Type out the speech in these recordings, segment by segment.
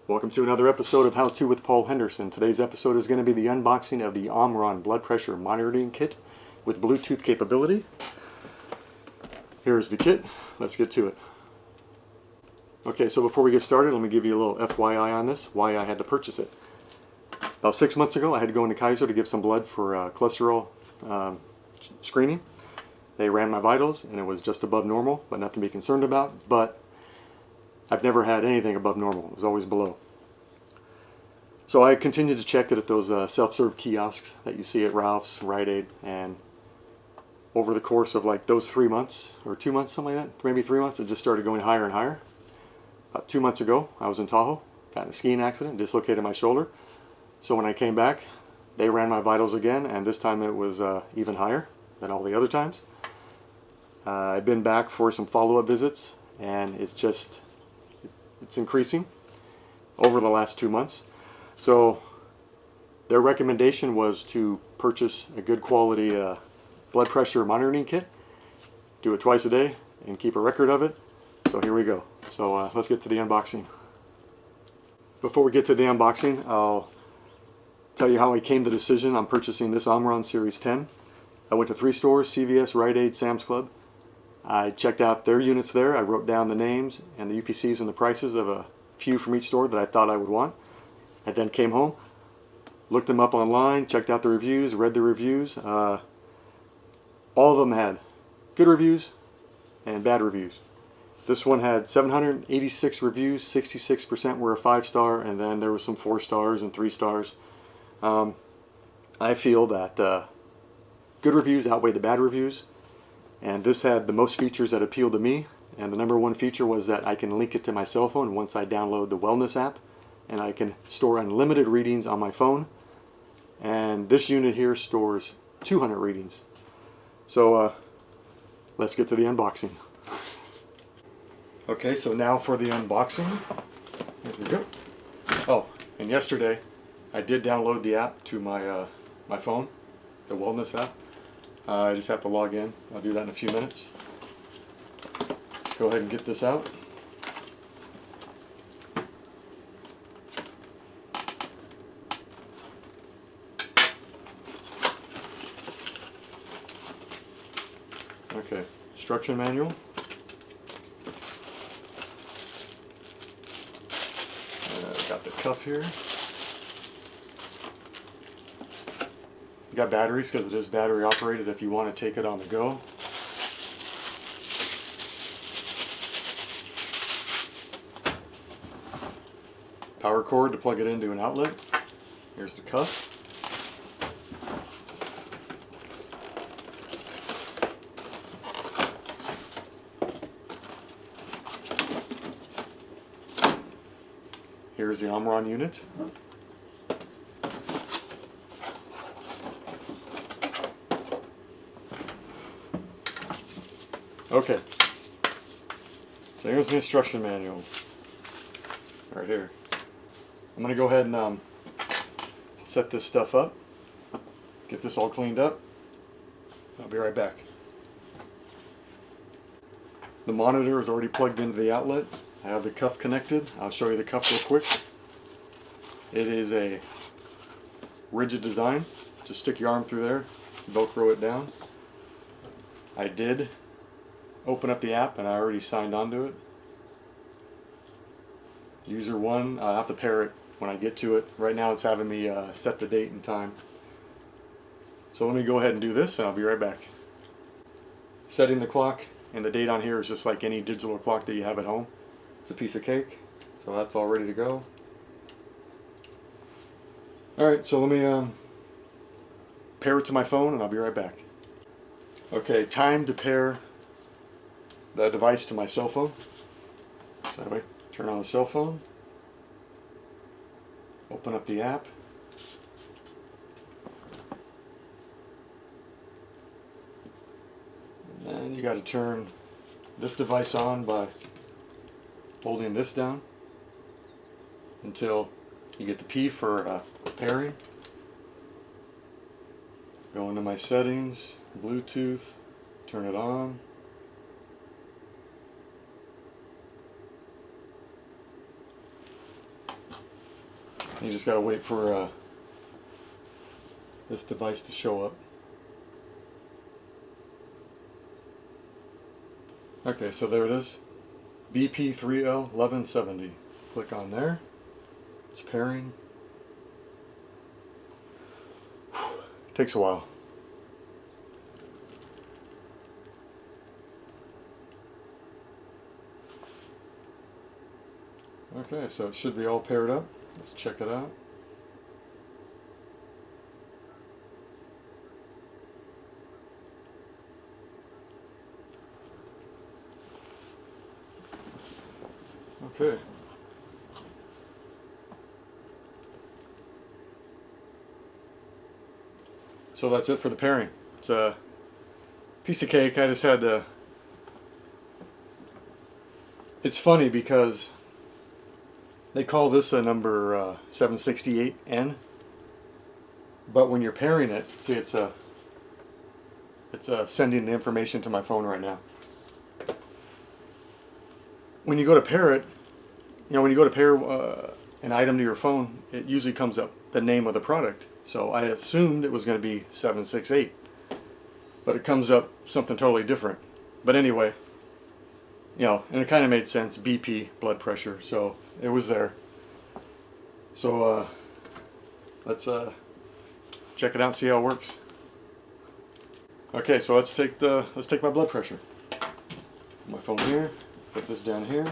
Welcome to another episode of How To with Paul Henderson. Today's episode is going to be the unboxing of the OMRON blood pressure monitoring kit with Bluetooth capability. Here's the kit. Let's get to it. Okay, so before we get started, let me give you a little FYI on this, why I had to purchase it. About 6 months ago, I had to go into Kaiser to give some blood for cholesterol screening. They ran my vitals, and it was just above normal, but nothing to be concerned about. But I've never had anything above normal. It was always below. So I continued to check it at those self-serve kiosks that you see at Ralph's, Rite Aid, and over the course of like those 3 months, or 2 months, something like that, maybe 3 months, it just started going higher and higher. About 2 months ago, I was in Tahoe, got in a skiing accident, dislocated my shoulder. So when I came back, they ran my vitals again, and this time it was even higher than all the other times. I've been back for some follow-up visits, and it's increasing over the last 2 months. So their recommendation was to purchase a good quality blood pressure monitoring kit, do it twice a day, and keep a record of it. So here we go. So let's get to the unboxing. Before we get to the unboxing, I'll tell you how I came to the decision on purchasing this OMRON Series 10. I went to 3 stores, CVS, Rite Aid, Sam's Club. I checked out their units there. I wrote down the names and the UPCs and the prices of a few from each store that I thought I would want. I then came home, looked them up online, checked out the reviews, read the reviews. All of them had good reviews and bad reviews. This one had 786 reviews, 66% were a 5-star, and then there was some 4 stars and 3 stars. I feel that good reviews outweigh the bad reviews. And this had the most features that appealed to me, and the number one feature was that I can link it to my cell phone once I download the Wellness app, and I can store unlimited readings on my phone. And this unit here stores 200 readings. So let's get to the unboxing. Okay, so now for the unboxing. Here we go. Oh, and yesterday I did download the app to my phone, the Wellness app. I just have to log in. I'll do that in a few minutes. Let's go ahead and get this out. Okay, instruction manual. Got the cuff here. Got batteries because it is battery operated if you want to take it on the go. Power cord to plug it into an outlet. Here's the cuff. Here's the OMRON unit. Okay, so here's the instruction manual, right here. I'm going to go ahead and set this stuff up, get this all cleaned up. I'll be right back. The monitor is already plugged into the outlet. I have the cuff connected. I'll show you the cuff real quick. It is a rigid design. Just stick your arm through there, Velcro it down. I did open up the app and I already signed onto it. User 1, I'll have to pair it when I get to it. Right now it's having me set the date and time. So let me go ahead and do this and I'll be right back. Setting the clock, and the date on here is just like any digital clock that you have at home. It's a piece of cake, so that's all ready to go. Alright, so let me pair it to my phone and I'll be right back. Okay, time to pair the device to my cell phone. So anyway, turn on the cell phone, open up the app, and then you got to turn this device on by holding this down until you get the P for pairing. Go into my settings, Bluetooth, turn it on. You just gotta wait for this device to show up. Okay, so there it is. BP3L 1170. Click on there. It's pairing. Takes a while. Okay, so it should be all paired up. Let's check it out. Okay. So that's it for the pairing. It's a piece of cake. I just had to... It's funny because they call this a number 768N, but when you're pairing it, see, it's sending the information to my phone right now. When you go to pair it, when you go to pair an item to your phone, it usually comes up the name of the product. So I assumed it was going to be 768, but it comes up something totally different. But anyway, and it kind of made sense, BP, blood pressure, so it was there. So let's check it out and see how it works. Okay, so let's take my blood pressure. My phone here, put this down here.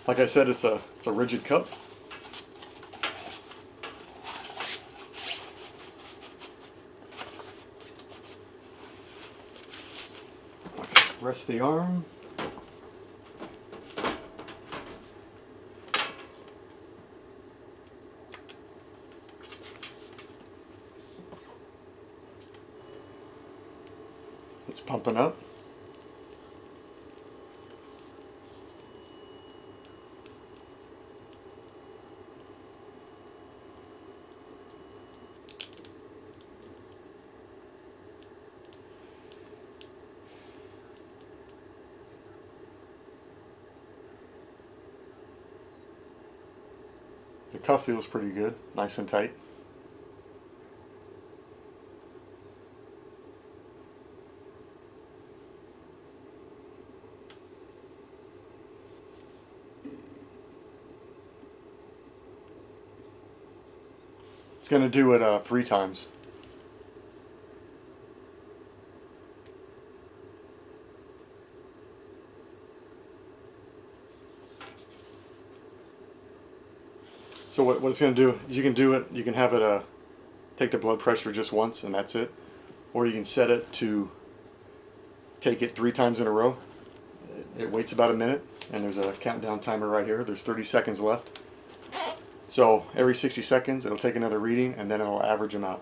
Like I said, it's a rigid cup. Rest the arm. It's pumping up. The cuff feels pretty good, nice and tight. It's going to do it 3 times. So what it's going to do, you can have it take the blood pressure just once and that's it. Or you can set it to take it 3 times in a row. It waits about a minute and there's a countdown timer right here. There's 30 seconds left. So every 60 seconds it'll take another reading and then it'll average them out.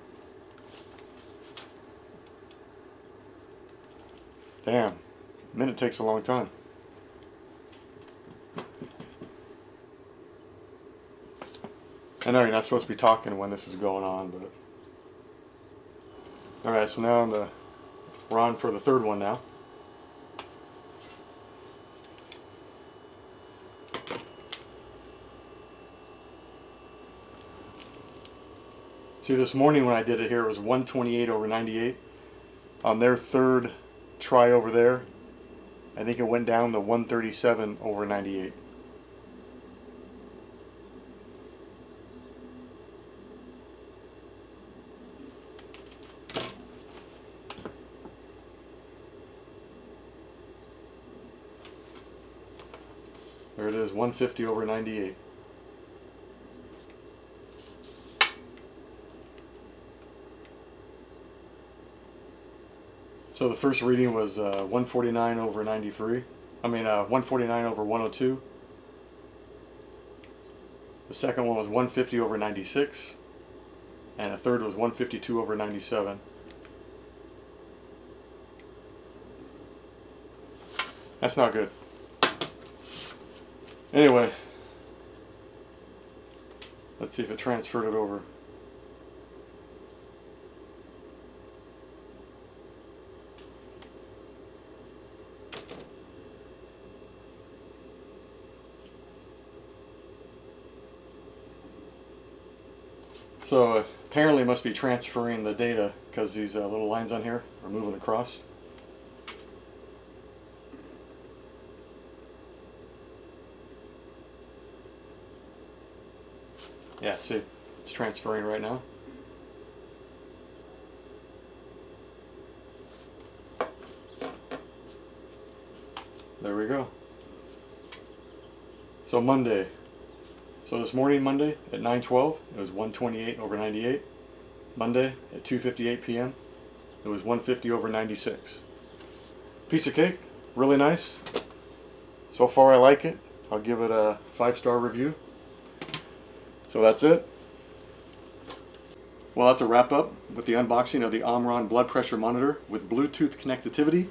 Damn, a minute takes a long time. I know you're not supposed to be talking when this is going on, but... Alright, so now we're on for the 3rd one now. See, this morning when I did it here, it was 128/98. On their 3rd try over there, I think it went down to 137/98. There it is, 150/98. So the first reading was 149/93. 149/102. The second one was 150/96. And the third was 152/97. That's not good. Anyway, let's see if it transferred it over. So apparently it must be transferring the data because these little lines on here are moving across. Yeah, see, it's transferring right now. There we go. So Monday. So this morning, Monday, at 9:12, it was 128/98. Monday, at 2:58 p.m., it was 150/96. Piece of cake, really nice. So far I like it. I'll give it a 5-star review. So that's it. We'll have to wrap up with the unboxing of the OMRON blood pressure monitor with Bluetooth connectivity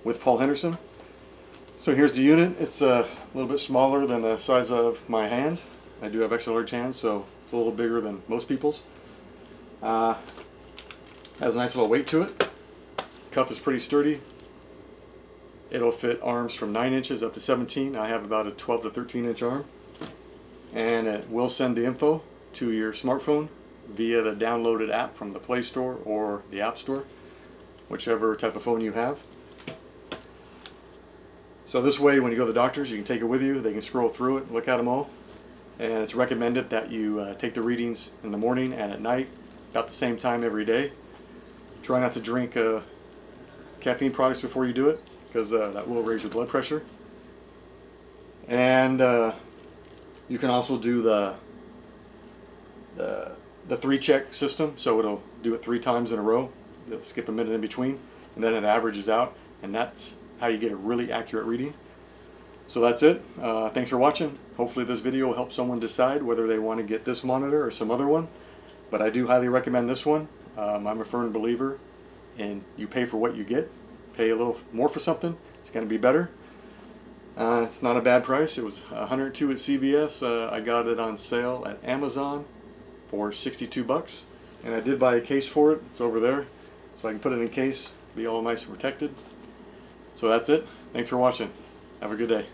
with Paul Henderson. So here's the unit. It's a little bit smaller than the size of my hand. I do have extra large hands, so it's a little bigger than most people's. Has a nice little weight to it. Cuff is pretty sturdy. It'll fit arms from 9 inches up to 17. I have about a 12 to 13 inch arm. And it will send the info to your smartphone via the downloaded app from the Play Store or the App Store, whichever type of phone you have. So this way, when you go to the doctors, you can take it with you. They can scroll through it, look at them all. And it's recommended that you take the readings in the morning and at night, about the same time every day. Try not to drink caffeine products before you do it, because that will raise your blood pressure. And you can also do the 3-check system, so it'll do it 3 times in a row. It'll skip a minute in between, and then it averages out, and that's how you get a really accurate reading. So that's it. Thanks for watching. Hopefully this video will help someone decide whether they want to get this monitor or some other one. But I do highly recommend this one. I'm a firm believer in you pay for what you get. Pay a little more for something, it's going to be better. It's not a bad price. It was $102 at CVS. I got it on sale at Amazon for $62, and I did buy a case for it. It's over there, so I can put it in a case, be all nice and protected. So that's it. Thanks for watching. Have a good day.